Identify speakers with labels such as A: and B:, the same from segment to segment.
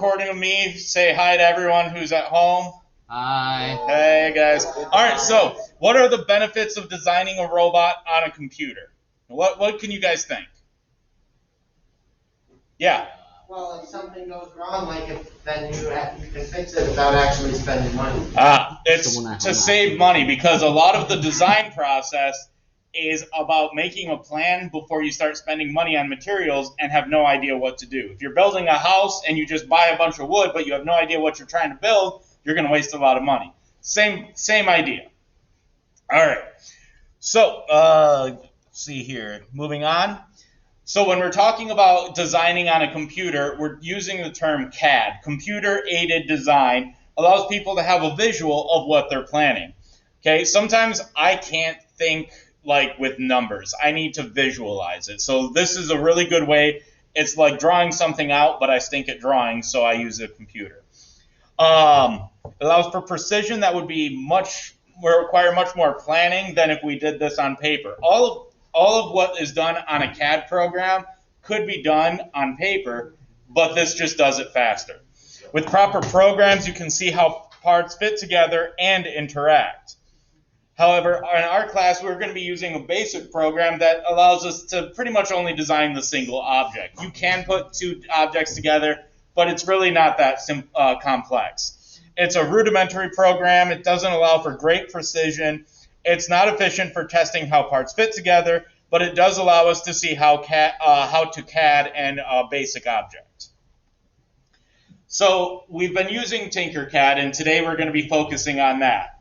A: recording of me. Say hi to everyone who's at home.
B: Hi.
A: Hey, guys. All right, so what are the benefits of designing a robot on a computer? What can you guys think? Yeah.
C: Well, if something goes wrong, then you can fix it without actually spending money.
A: It's to save money because a lot of the design process is about making a plan before you start spending money on materials and have no idea what to do. If you're building a house and you just buy a bunch of wood but you have no idea what you're trying to build, you're going to waste a lot of money. Same idea. All right. So, let's see here. Moving on. So when we're talking about designing on a computer, we're using the term CAD. Computer-aided design allows people to have a visual of what they're planning. Okay, sometimes I can't think like with numbers. I need to visualize it. So this is a really good way. It's like drawing something out, but I stink at drawing, so I use a computer. It allows for precision that would require much more planning than if we did this on paper. All of what is done on a CAD program could be done on paper, but this just does it faster. With proper programs, you can see how parts fit together and interact. However, in our class, we're going to be using a basic program that allows us to pretty much only design the single object. You can put two objects together, but it's really not that complex. It's a rudimentary program. It doesn't allow for great precision. It's not efficient for testing how parts fit together, but it does allow us to see how to CAD and a basic object. So we've been using Tinkercad, and today we're going to be focusing on that.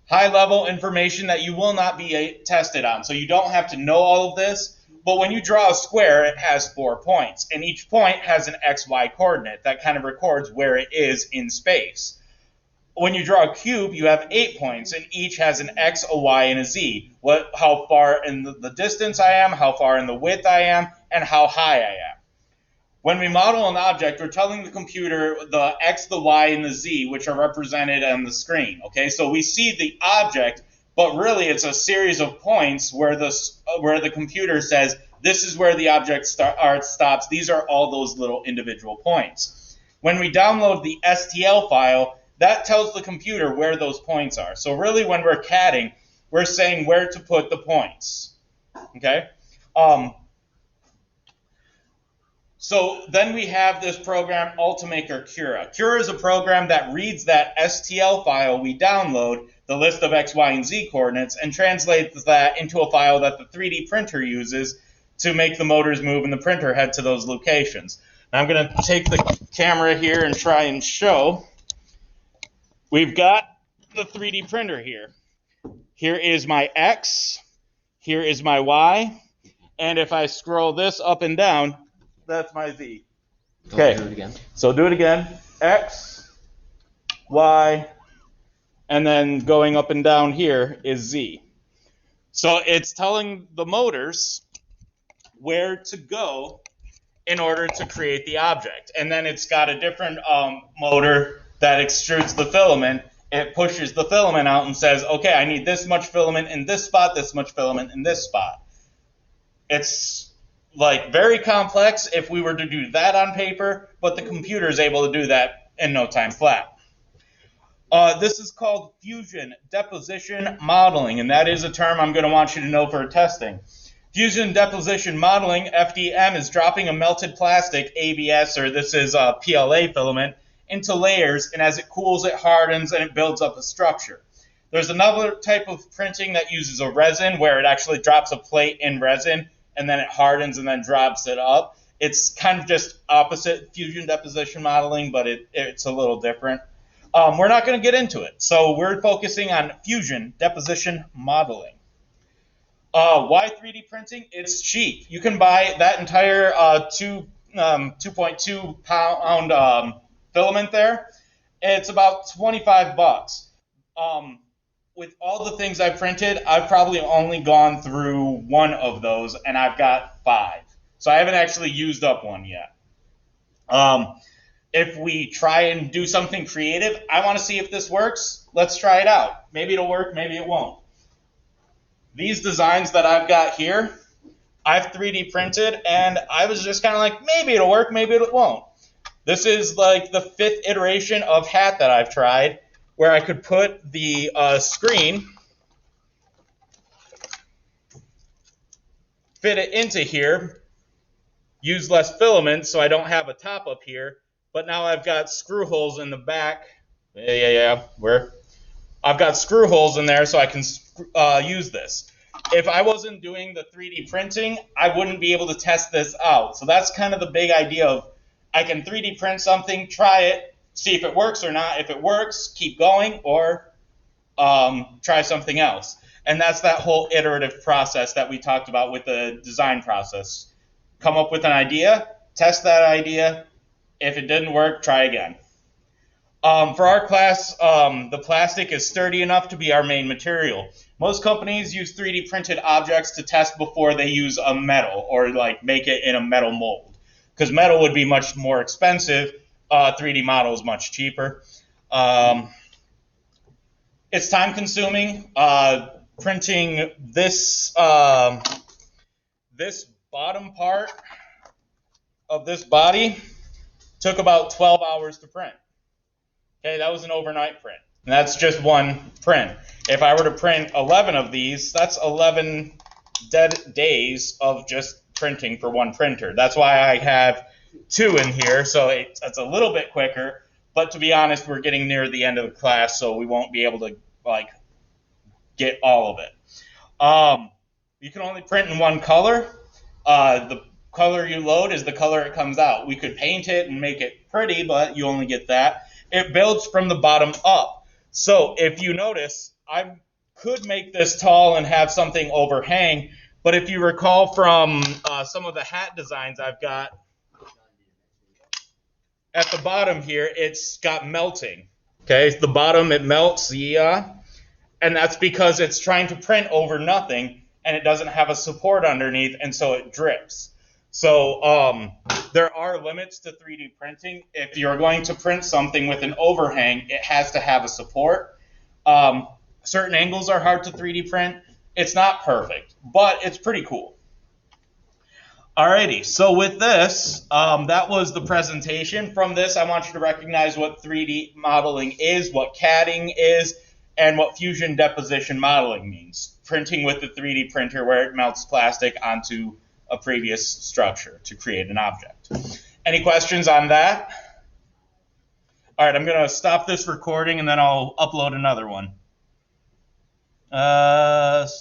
A: High-level information that you will not be tested on. So you don't have to know all of this, but when you draw a square, it has 4 points, and each point has an XY coordinate that kind of records where it is in space. When you draw a cube, you have 8 points, and each has an X, a Y, and a Z. How far in the distance I am, how far in the width I am, and how high I am. When we model an object, we're telling the computer the X, the Y, and the Z, which are represented on the screen. Okay, so we see the object, but really it's a series of points where the computer says, this is where the object stops. These are all those little individual points. When we download the STL file, that tells the computer where those points are. So really when we're CADing, we're saying where to put the points. Okay? So then we have this program, Ultimaker Cura. Cura is a program that reads that STL file we download, the list of X, Y, and Z coordinates, and translates that into a file that the 3D printer uses to make the motors move and the printer head to those locations. Now I'm going to take the camera here and try and show. We've got the 3D printer here. Here is my X, here is my Y, and if I scroll this up and down, that's my Z. Okay,
B: Do it again.
A: So do it again. X, Y, and then going up and down here is Z. So it's telling the motors where to go in order to create the object. And then it's got a different motor that extrudes the filament. It pushes the filament out and says, okay, I need this much filament in this spot, this much filament in this spot. It's like very complex if we were to do that on paper, but the computer is able to do that in no time flat. This is called fusion deposition modeling, and that is a term I'm going to want you to know for testing. Fusion deposition modeling, FDM, is dropping a melted plastic, ABS, or this is a PLA filament, into layers, and as it cools, it hardens, and it builds up a structure. There's another type of printing that uses a resin, where it actually drops a plate in resin, and then it hardens and then drops it up. It's kind of just opposite fusion deposition modeling, but it's a little different. We're not going to get into it, so we're focusing on fusion deposition modeling. Why 3D printing? It's cheap. You can buy that entire 2.2 pound filament there. It's about $25. With all the things I printed, I've probably only gone through one of those, and I've got 5. So I haven't actually used up one yet. If we try and do something creative, I want to see if this works. Let's try it out. Maybe it'll work, maybe it won't. These designs that I've got here, I've 3D printed, and I was just kind of like, maybe it'll work, maybe it won't. This is like the 5th iteration of hat that I've tried, where I could put the screen, fit it into here, use less filament so I don't have a top up here, but now I've got screw holes in the back. Where? I've got screw holes in there so I can use this. If I wasn't doing the 3D printing, I wouldn't be able to test this out. So that's kind of the big idea of I can 3D print something, try it, see if it works or not. If it works, keep going, or try something else. And that's that whole iterative process that we talked about with the design process. Come up with an idea, test that idea. If it didn't work, try again. For our class, the plastic is sturdy enough to be our main material. Most companies use 3D printed objects to test before they use a metal or like make it in a metal mold. Because metal would be much more expensive, 3D model is much cheaper. It's time consuming. Printing this this bottom part of this body took about 12 hours to print. Okay, that was an overnight print. And that's just one print. If I were to print 11 of these, that's 11 dead days of just printing for one printer. That's why I have 2 in here, so it's a little bit quicker. But to be honest, we're getting near the end of the class, so we won't be able to get all of it. You can only print in one color. The color you load is the color it comes out. We could paint it and make it pretty, but you only get that. It builds from the bottom up. So if you notice, I could make this tall and have something overhang, but if you recall from some of the hat designs I've got, at the bottom here, it's got melting. Okay, the bottom, it melts, yeah, and that's because it's trying to print over nothing, and it doesn't have a support underneath, and so it drips. So there are limits to 3D printing. If you're going to print something with an overhang, it has to have a support. Certain angles are hard to 3D print. It's not perfect, but it's pretty cool. Alrighty, so with this, that was the presentation. From this, I want you to recognize what 3D modeling is, what CADing is, and what fusion deposition modeling means. Printing with the 3D printer where it melts plastic onto a previous structure to create an object. Any questions on that? All right, I'm going to stop this recording and then I'll upload another one.